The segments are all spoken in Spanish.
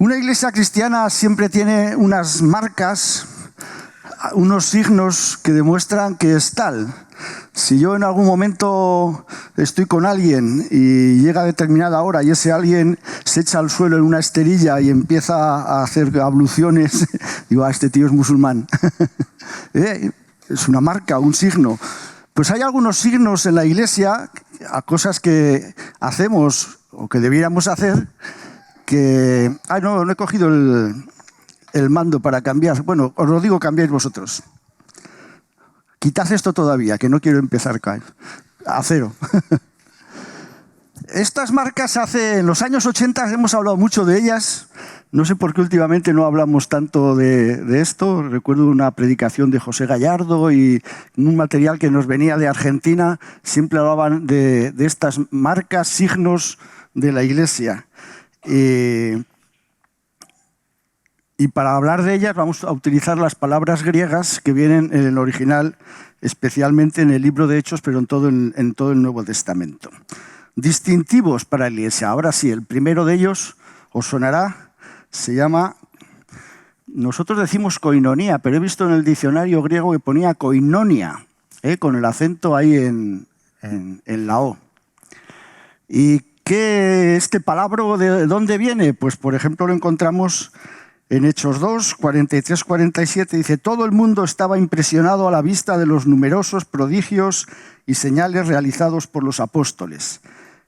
Una iglesia cristiana siempre tiene unas marcas, unos signos que demuestran que es tal. Si yo en algún momento estoy con alguien y llega a determinada hora y ese alguien se echa al suelo en una esterilla y empieza a hacer abluciones, digo, este tío es musulmán. Es una marca, un signo. Pues hay algunos signos en la iglesia, a cosas que hacemos o que debiéramos hacer, que... no he cogido el mando para cambiar. Bueno, os lo digo, cambiáis vosotros. Quitad esto todavía, que no quiero empezar a cero. Estas marcas en los años 80 hemos hablado mucho de ellas. No sé por qué últimamente no hablamos tanto de esto. Recuerdo una predicación de José Gallardo y un material que nos venía de Argentina. Siempre hablaban de estas marcas, signos de la iglesia. Y para hablar de ellas vamos a utilizar las palabras griegas que vienen en el original, especialmente en el libro de Hechos, pero en todo el Nuevo Testamento. Distintivos para la iglesia. Ahora sí, el primero de ellos os sonará, se llama, nosotros decimos koinonía, pero he visto en el diccionario griego que ponía koinonia, con el acento ahí en la O. ¿Y qué este palabra de dónde viene? Pues por ejemplo lo encontramos en Hechos 2, 43-47, dice: todo el mundo estaba impresionado a la vista de los numerosos prodigios y señales realizados por los apóstoles.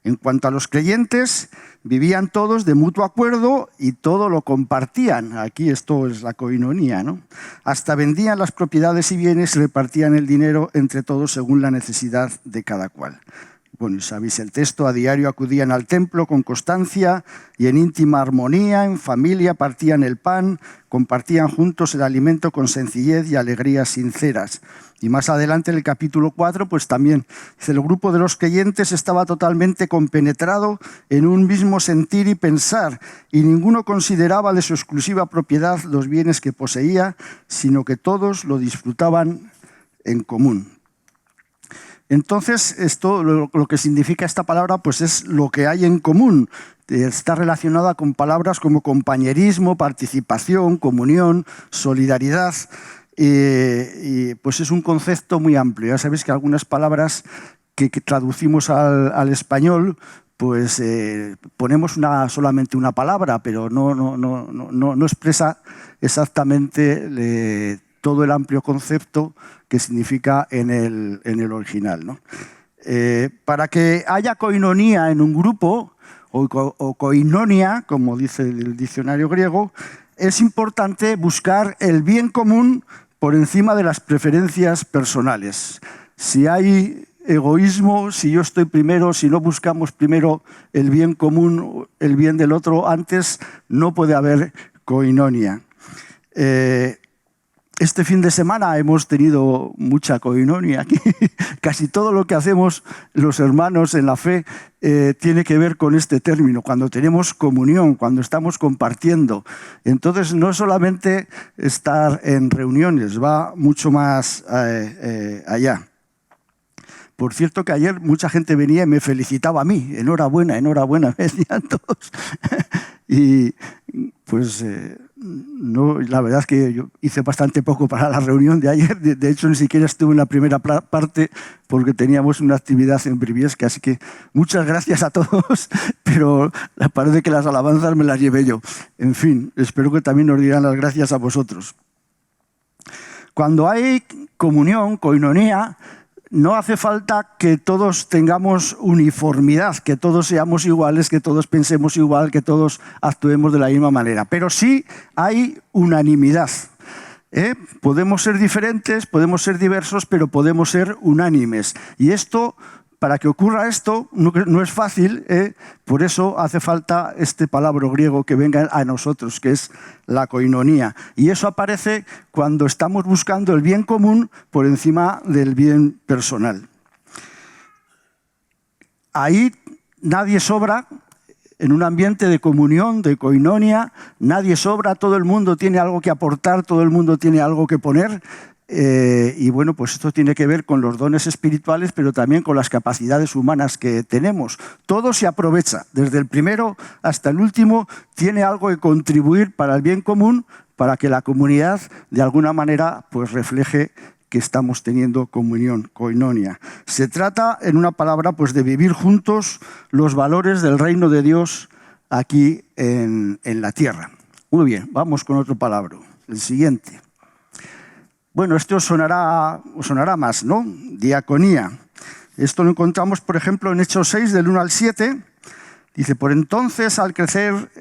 En cuanto a los creyentes, vivían todos de mutuo acuerdo y todo lo compartían. Aquí esto es la koinonía, ¿no? Hasta vendían las propiedades y bienes y repartían el dinero entre todos según la necesidad de cada cual. Bueno, sabéis el texto, a diario acudían al templo con constancia y en íntima armonía, en familia, partían el pan, compartían juntos el alimento con sencillez y alegrías sinceras. Y más adelante en el capítulo 4, pues también dice, el grupo de los creyentes estaba totalmente compenetrado en un mismo sentir y pensar, y ninguno consideraba de su exclusiva propiedad los bienes que poseía, sino que todos lo disfrutaban en común. Entonces, esto, lo que significa esta palabra, pues es lo que hay en común. Está relacionada con palabras como compañerismo, participación, comunión, solidaridad. Y pues es un concepto muy amplio. Ya sabéis que algunas palabras que traducimos al español, pues ponemos solamente una palabra, pero no expresa exactamente todo el amplio concepto que significa en el original, ¿no? Para que haya koinonía en un grupo, o koinonia, como dice el diccionario griego, es importante buscar el bien común por encima de las preferencias personales. Si hay egoísmo, si yo estoy primero, si no buscamos primero el bien común, el bien del otro antes, no puede haber koinonia. Este fin de semana hemos tenido mucha koinonia aquí. Casi todo lo que hacemos los hermanos en la fe tiene que ver con este término, cuando tenemos comunión, cuando estamos compartiendo. Entonces no es solamente estar en reuniones, va mucho más allá. Por cierto que ayer mucha gente venía y me felicitaba a mí. Enhorabuena, enhorabuena, me decían todos. Y pues... no, la verdad es que yo hice bastante poco para la reunión de ayer. De hecho, ni siquiera estuve en la primera parte porque teníamos una actividad en Briviesca. Así que muchas gracias a todos, pero parece que las alabanzas me las llevé yo. En fin, espero que también nos dirán las gracias a vosotros. Cuando hay comunión, koinonía, no hace falta que todos tengamos uniformidad, que todos seamos iguales, que todos pensemos igual, que todos actuemos de la misma manera. Pero sí hay unanimidad. Podemos ser diferentes, podemos ser diversos, pero podemos ser unánimes. Y esto, para que ocurra esto, no es fácil. Por eso hace falta este palabra griego que venga a nosotros, que es la koinonía. Y eso aparece cuando estamos buscando el bien común por encima del bien personal. Ahí nadie sobra. En un ambiente de comunión, de koinonia, nadie sobra, todo el mundo tiene algo que aportar, todo el mundo tiene algo que poner. Y bueno, pues esto tiene que ver con los dones espirituales, pero también con las capacidades humanas que tenemos. Todo se aprovecha, desde el primero hasta el último, tiene algo que contribuir para el bien común, para que la comunidad de alguna manera pues refleje que estamos teniendo comunión, koinonia. Se trata, en una palabra, pues de vivir juntos los valores del reino de Dios aquí en la tierra. Muy bien, vamos con otro palabra, el siguiente. Bueno, esto os sonará más, ¿no? Diaconía. Esto lo encontramos, por ejemplo, en Hechos 6, del 1 al 7. Dice, por entonces, al crecer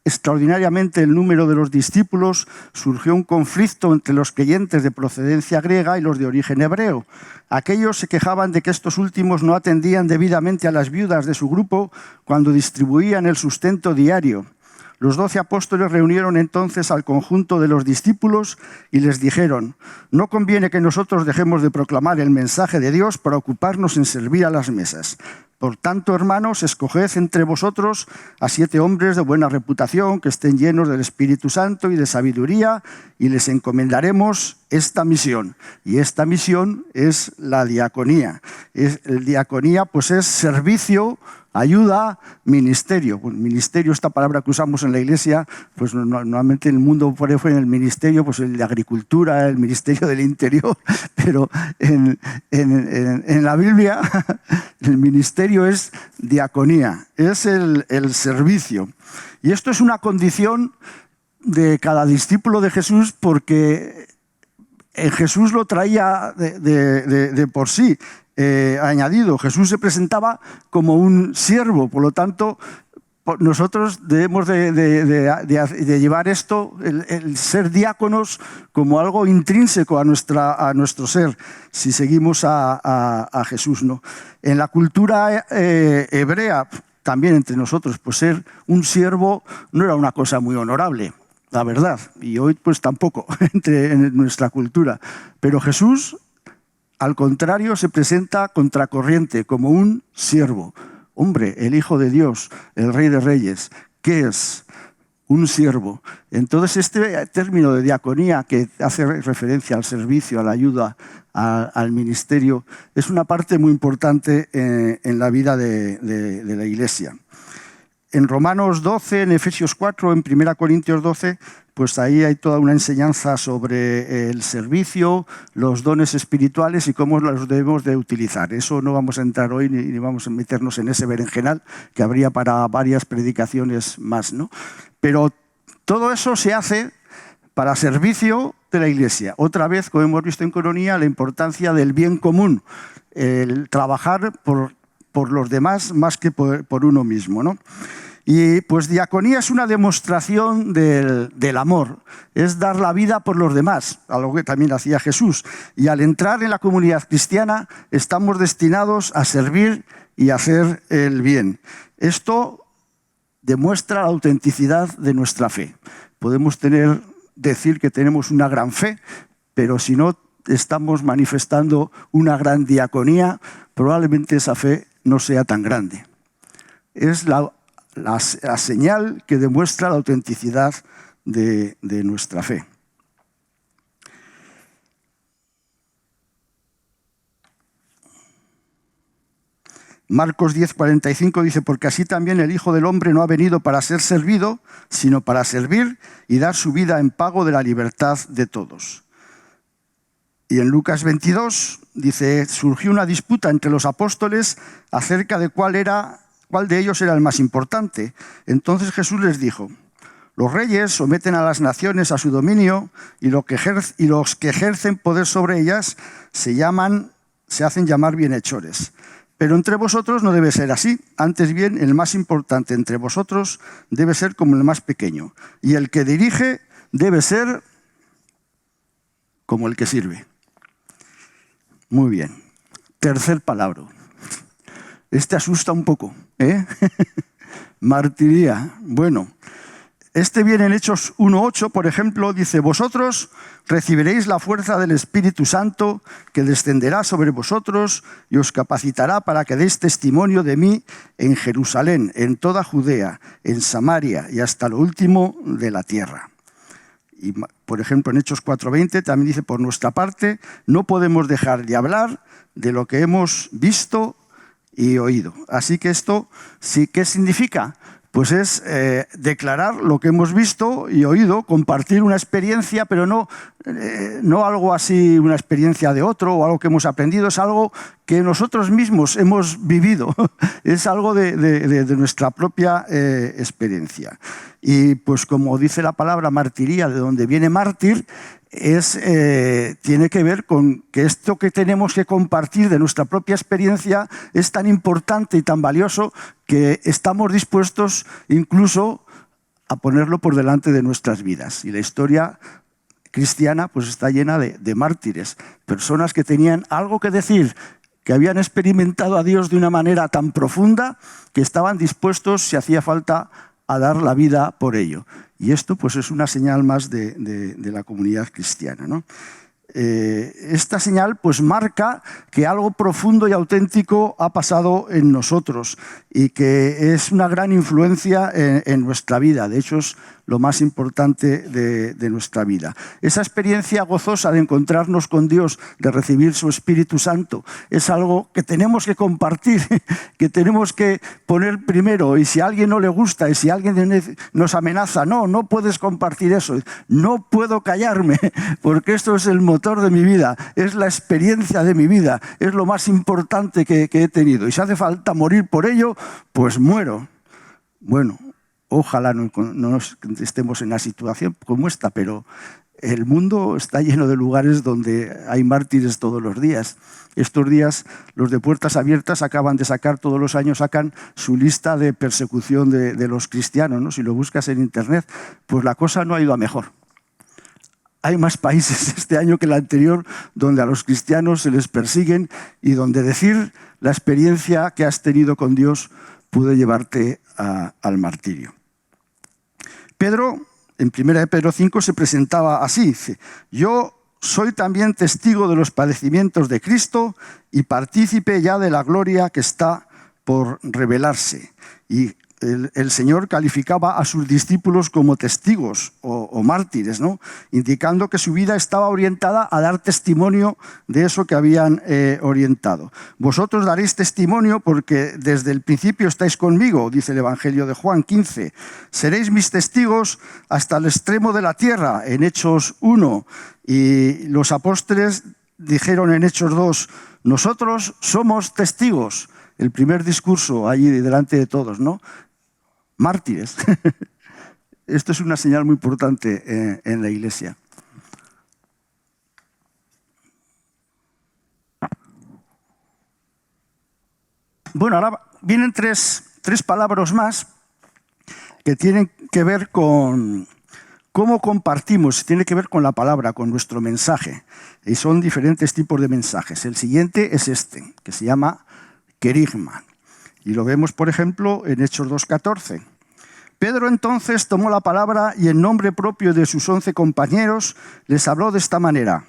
extraordinariamente el número de los discípulos, surgió un conflicto entre los creyentes de procedencia griega y los de origen hebreo. Aquellos se quejaban de que estos últimos no atendían debidamente a las viudas de su grupo cuando distribuían el sustento diario. Los 12 apóstoles reunieron entonces al conjunto de los discípulos y les dijeron: no conviene que nosotros dejemos de proclamar el mensaje de Dios para ocuparnos en servir a las mesas. Por tanto, hermanos, escoged entre vosotros a 7 hombres de buena reputación, que estén llenos del Espíritu Santo y de sabiduría, y les encomendaremos esta misión. Y esta misión es la diaconía. El diaconía pues es servicio, ayuda, ministerio. Bueno, ministerio, esta palabra que usamos en la Iglesia, pues normalmente en el mundo fue en el ministerio, pues el de Agricultura, el Ministerio del Interior, pero en la Biblia el ministerio es diaconía, es el servicio. Y esto es una condición de cada discípulo de Jesús, porque Jesús lo traía de por sí. Añadido, Jesús se presentaba como un siervo, por lo tanto nosotros debemos de llevar esto, el ser diáconos, como algo intrínseco a nuestro ser, si seguimos a Jesús, ¿no? En la cultura hebrea, también entre nosotros, pues ser un siervo no era una cosa muy honorable, la verdad, y hoy pues tampoco en nuestra cultura, pero Jesús, al contrario, se presenta contracorriente, como un siervo. Hombre, el Hijo de Dios, el Rey de Reyes, ¿qué es? Un siervo. Entonces, este término de diaconía, que hace referencia al servicio, a la ayuda, al ministerio, es una parte muy importante en la vida de la Iglesia. En Romanos 12, en Efesios 4, en 1 Corintios 12, pues ahí hay toda una enseñanza sobre el servicio, los dones espirituales y cómo los debemos de utilizar. Eso no vamos a entrar hoy ni vamos a meternos en ese berenjenal, que habría para varias predicaciones más, ¿no? Pero todo eso se hace para servicio de la Iglesia. Otra vez, como hemos visto en Koinonia, la importancia del bien común, el trabajar por los demás más que por uno mismo, ¿no? Y pues diaconía es una demostración del amor, es dar la vida por los demás, algo que también hacía Jesús. Y al entrar en la comunidad cristiana estamos destinados a servir y a hacer el bien. Esto demuestra la autenticidad de nuestra fe. Podemos decir que tenemos una gran fe, pero si no estamos manifestando una gran diaconía, probablemente esa fe no sea tan grande. Es la señal que demuestra la autenticidad de nuestra fe. Marcos 10:45 dice: porque así también el Hijo del Hombre no ha venido para ser servido, sino para servir y dar su vida en pago de la libertad de todos. Y en Lucas 22 dice: surgió una disputa entre los apóstoles acerca de cuál de ellos era el más importante. Entonces Jesús les dijo: los reyes someten a las naciones a su dominio y los que ejercen poder sobre ellas se hacen llamar bienhechores. Pero entre vosotros no debe ser así. Antes bien, el más importante entre vosotros debe ser como el más pequeño. Y el que dirige debe ser como el que sirve. Muy bien. Tercer palabra. Este asusta un poco, ¿eh? Martiría. Bueno, este viene en Hechos 1:8, por ejemplo, dice: vosotros recibiréis la fuerza del Espíritu Santo que descenderá sobre vosotros y os capacitará para que deis testimonio de mí en Jerusalén, en toda Judea, en Samaria y hasta lo último de la tierra. Y, por ejemplo, en Hechos 4:20 también dice, por nuestra parte, no podemos dejar de hablar de lo que hemos visto y oído. Así que esto, sí, ¿qué significa? Pues es declarar lo que hemos visto y oído, compartir una experiencia, pero no algo así, una experiencia de otro o algo que hemos aprendido, es algo que nosotros mismos hemos vivido, es algo de nuestra propia experiencia. Y pues como dice la palabra martiría, de donde viene mártir, tiene que ver con que esto que tenemos que compartir de nuestra propia experiencia es tan importante y tan valioso que estamos dispuestos incluso a ponerlo por delante de nuestras vidas. Y la historia cristiana pues está llena de mártires, personas que tenían algo que decir, que habían experimentado a Dios de una manera tan profunda que estaban dispuestos, si hacía falta, a dar la vida por ello. Y esto pues es una señal más de la comunidad cristiana, ¿no? Esta señal pues marca que algo profundo y auténtico ha pasado en nosotros y que es una gran influencia en nuestra vida. De hecho, es lo más importante de nuestra vida. Esa experiencia gozosa de encontrarnos con Dios, de recibir su Espíritu Santo, es algo que tenemos que compartir, que tenemos que poner primero. Y si a alguien no le gusta y si alguien nos amenaza, no puedes compartir eso, no puedo callarme, porque esto es el motor de mi vida, es la experiencia de mi vida, es lo más importante que he tenido. Y si hace falta morir por ello, pues muero. Bueno, ojalá no estemos en una situación como esta, pero el mundo está lleno de lugares donde hay mártires todos los días. Estos días los de Puertas Abiertas acaban de sacar, todos los años sacan su lista de persecución de los cristianos, ¿no? Si lo buscas en internet, pues la cosa no ha ido a mejor. Hay más países este año que el anterior donde a los cristianos se les persiguen y donde decir la experiencia que has tenido con Dios puede llevarte al martirio. Pedro, en 1 Pedro 5, se presentaba así, dice, yo soy también testigo de los padecimientos de Cristo y partícipe ya de la gloria que está por revelarse. Y el Señor calificaba a sus discípulos como testigos o mártires, ¿no? Indicando que su vida estaba orientada a dar testimonio de eso que habían orientado. Vosotros daréis testimonio porque desde el principio estáis conmigo, dice el Evangelio de Juan 15. Seréis mis testigos hasta el extremo de la tierra, en Hechos 1. Y los apóstoles dijeron en Hechos 2, nosotros somos testigos. El primer discurso allí delante de todos, ¿no? Mártires. Esto es una señal muy importante en la Iglesia. Bueno, ahora vienen tres palabras más que tienen que ver con cómo compartimos, tiene que ver con la palabra, con nuestro mensaje. Y son diferentes tipos de mensajes. El siguiente es este, que se llama querigma. Y lo vemos, por ejemplo, en Hechos 2:14. Pedro entonces tomó la palabra y en nombre propio de sus 11 compañeros les habló de esta manera.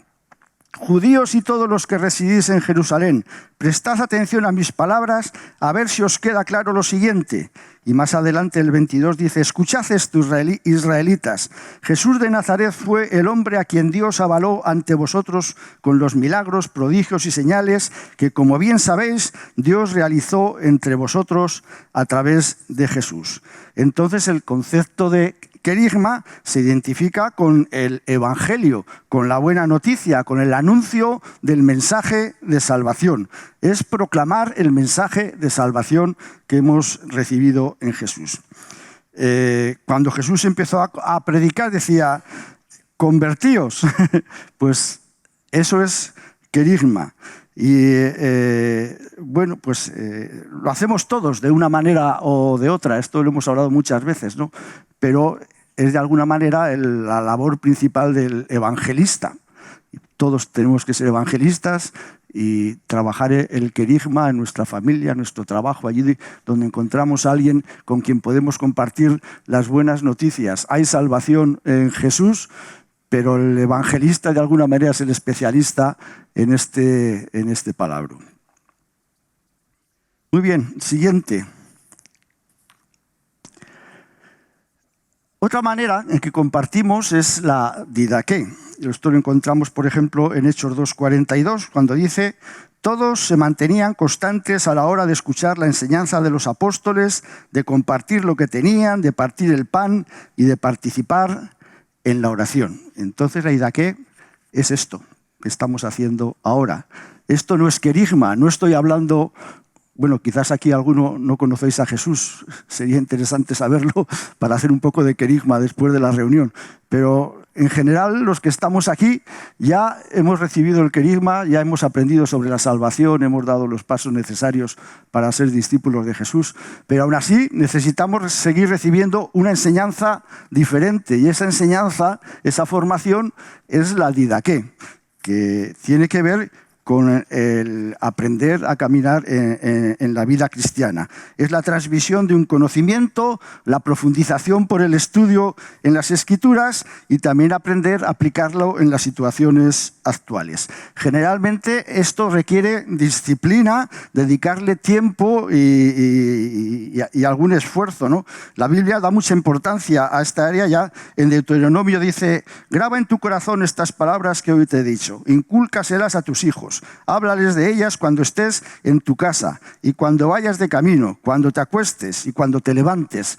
Judíos y todos los que residís en Jerusalén, prestad atención a mis palabras, a ver si os queda claro lo siguiente. Y más adelante el 22 dice, escuchad esto, israelitas. Jesús de Nazaret fue el hombre a quien Dios avaló ante vosotros con los milagros, prodigios y señales que, como bien sabéis, Dios realizó entre vosotros a través de Jesús. Entonces el concepto de querigma se identifica con el Evangelio, con la buena noticia, con el anuncio del mensaje de salvación. Es proclamar el mensaje de salvación que hemos recibido en Jesús. Cuando Jesús empezó a predicar decía, convertíos, pues eso es querigma. Y bueno, pues lo hacemos todos de una manera o de otra, esto lo hemos hablado muchas veces, ¿no? Pero es de alguna manera la labor principal del evangelista. Todos tenemos que ser evangelistas y trabajar el querigma en nuestra familia, en nuestro trabajo, allí donde encontramos a alguien con quien podemos compartir las buenas noticias. Hay salvación en Jesús, pero el evangelista de alguna manera es el especialista en este palabra. Muy bien, siguiente. Otra manera en que compartimos es la didaqué. Esto lo encontramos, por ejemplo, en Hechos 2:42, cuando dice: todos se mantenían constantes a la hora de escuchar la enseñanza de los apóstoles, de compartir lo que tenían, de partir el pan y de participar en la oración. Entonces la didaqué es esto que estamos haciendo ahora. Esto no es querigma, no estoy hablando... Bueno, quizás aquí alguno no conocéis a Jesús, sería interesante saberlo para hacer un poco de querigma después de la reunión. Pero en general los que estamos aquí ya hemos recibido el querigma, ya hemos aprendido sobre la salvación, hemos dado los pasos necesarios para ser discípulos de Jesús. Pero aún así necesitamos seguir recibiendo una enseñanza diferente, y esa enseñanza, esa formación es la didaqué, que tiene que ver con el aprender a caminar en la vida cristiana. Es la transmisión de un conocimiento, la profundización por el estudio en las Escrituras y también aprender a aplicarlo en las situaciones actuales. Generalmente esto requiere disciplina, dedicarle tiempo y algún esfuerzo, ¿no? La Biblia da mucha importancia a esta área. Ya en Deuteronomio dice: graba en tu corazón estas palabras que hoy te he dicho, incúlcaselas a tus hijos. Háblales de ellas cuando estés en tu casa y cuando vayas de camino, cuando te acuestes y cuando te levantes.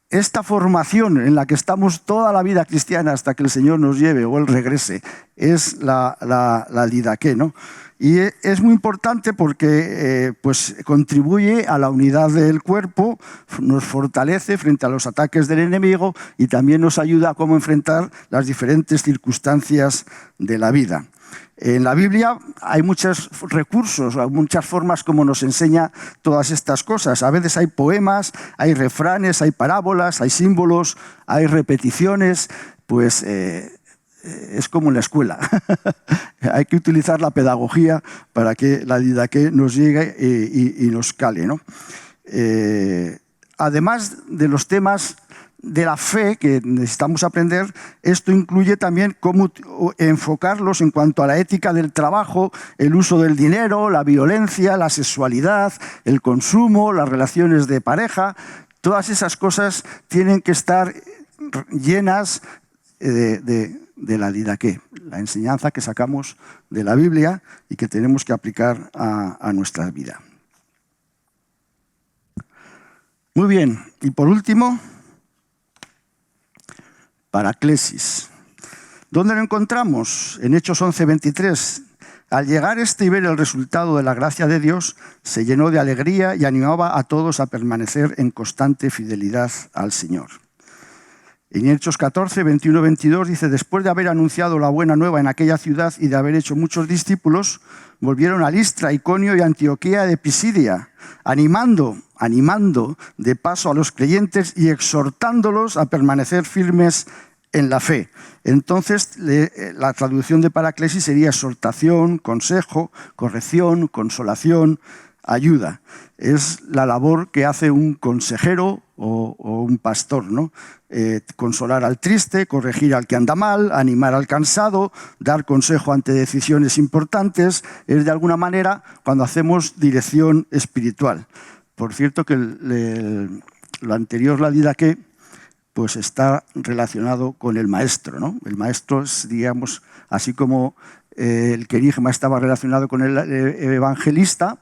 Esta formación en la que estamos toda la vida cristiana hasta que el Señor nos lleve o Él regrese es la didaqué, ¿no? Y es muy importante porque pues contribuye a la unidad del cuerpo, nos fortalece frente a los ataques del enemigo y también nos ayuda a cómo enfrentar las diferentes circunstancias de la vida. En la Biblia hay muchos recursos, muchas formas como nos enseña todas estas cosas. A veces hay poemas, hay refranes, hay parábolas, hay símbolos, hay repeticiones. Pues es como en la escuela. Hay que utilizar la pedagogía para que la didaqué nos llegue y nos cale, ¿no? Además de los temas de la fe que necesitamos aprender, esto incluye también cómo enfocarlos en cuanto a la ética del trabajo, el uso del dinero, la violencia, la sexualidad, el consumo, las relaciones de pareja. Todas esas cosas tienen que estar llenas de la didaqué, la enseñanza que sacamos de la Biblia y que tenemos que aplicar a nuestra vida. Muy bien, y por último, Paraclesis. ¿Dónde lo encontramos? En Hechos 11:23. Al llegar y ver el resultado de la gracia de Dios, se llenó de alegría y animaba a todos a permanecer en constante fidelidad al Señor. En Hechos 14, 21-22 dice: después de haber anunciado la buena nueva en aquella ciudad y de haber hecho muchos discípulos, volvieron a Listra, Iconio y Antioquía de Pisidia, animando de paso a los creyentes y exhortándolos a permanecer firmes en la fe. Entonces, la traducción de Paraclesis sería exhortación, consejo, corrección, consolación, ayuda. Es la labor que hace un consejero o un pastor, ¿no? Consolar al triste, corregir al que anda mal, animar al cansado, dar consejo ante decisiones importantes. Es de alguna manera cuando hacemos dirección espiritual. Por cierto que lo anterior, la didaqué, pues está relacionado con el maestro, ¿no? El maestro es, digamos, así como el querigma estaba relacionado con el evangelista,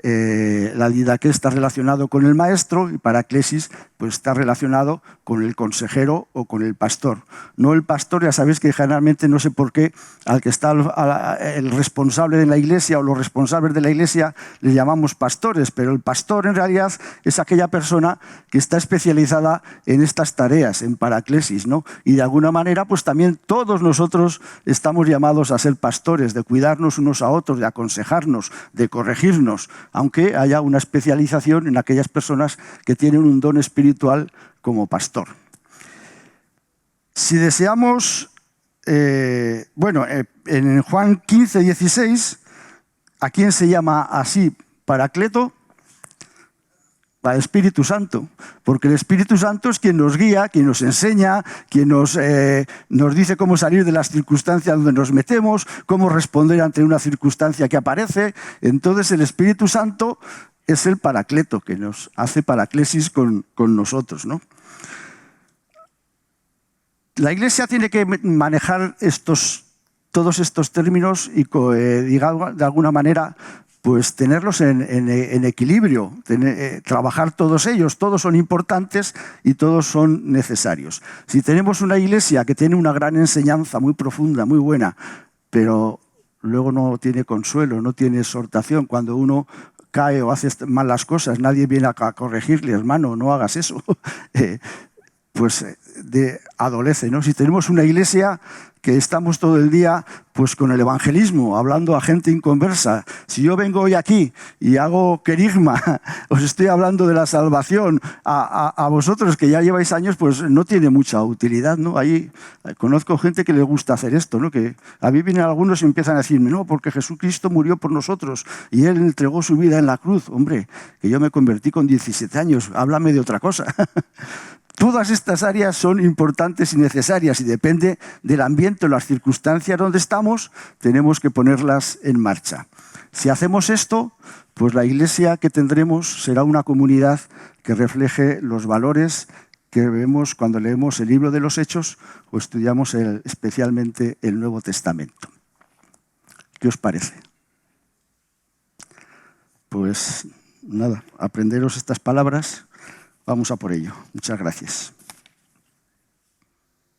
la didaqué está relacionado con el maestro, y Paraclesis pues está relacionado con el consejero o con el pastor. No el pastor, ya sabéis que generalmente, no sé por qué, al que está el responsable de la iglesia o los responsables de la iglesia le llamamos pastores, pero el pastor en realidad es aquella persona que está especializada en estas tareas, en Paraclesis, ¿no? Y de alguna manera pues también todos nosotros estamos llamados a ser pastores, de cuidarnos unos a otros, de aconsejarnos, de corregirnos, aunque haya una especialización en aquellas personas que tienen un don espiritual como pastor. Si deseamos, en Juan 15:16, ¿a quién se llama así Paracleto? Al Espíritu Santo, porque el Espíritu Santo es quien nos guía, quien nos enseña, quien nos dice cómo salir de las circunstancias donde nos metemos, cómo responder ante una circunstancia que aparece. Entonces el Espíritu Santo es el Paracleto, que nos hace paraclesis con nosotros, ¿no? La Iglesia tiene que manejar todos estos términos y, digamos, de alguna manera, pues tenerlos en equilibrio, trabajar todos ellos. Todos son importantes y todos son necesarios. Si tenemos una Iglesia que tiene una gran enseñanza muy profunda, muy buena, pero luego no tiene consuelo, no tiene exhortación, cuando uno cae o hace mal las cosas, nadie viene a corregirle, hermano, no hagas eso. Pues adolece, ¿no? Si tenemos una Iglesia que estamos todo el día pues con el evangelismo, hablando a gente inconversa. Si yo vengo hoy aquí y hago querigma, os estoy hablando de la salvación, a vosotros que ya lleváis años, pues no tiene mucha utilidad, ¿no? Ahí conozco gente que le gusta hacer esto, ¿no? Que a mí vienen algunos y empiezan a decirme, no, porque Jesucristo murió por nosotros y Él entregó su vida en la cruz. Hombre, que yo me convertí con 17 años, háblame de otra cosa. Todas estas áreas son importantes y necesarias y depende del ambiente o las circunstancias donde estamos, tenemos que ponerlas en marcha. Si hacemos esto, pues la Iglesia que tendremos será una comunidad que refleje los valores que vemos cuando leemos el libro de los Hechos o estudiamos especialmente el Nuevo Testamento. ¿Qué os parece? Pues nada, aprenderos estas palabras. Vamos a por ello. Muchas gracias.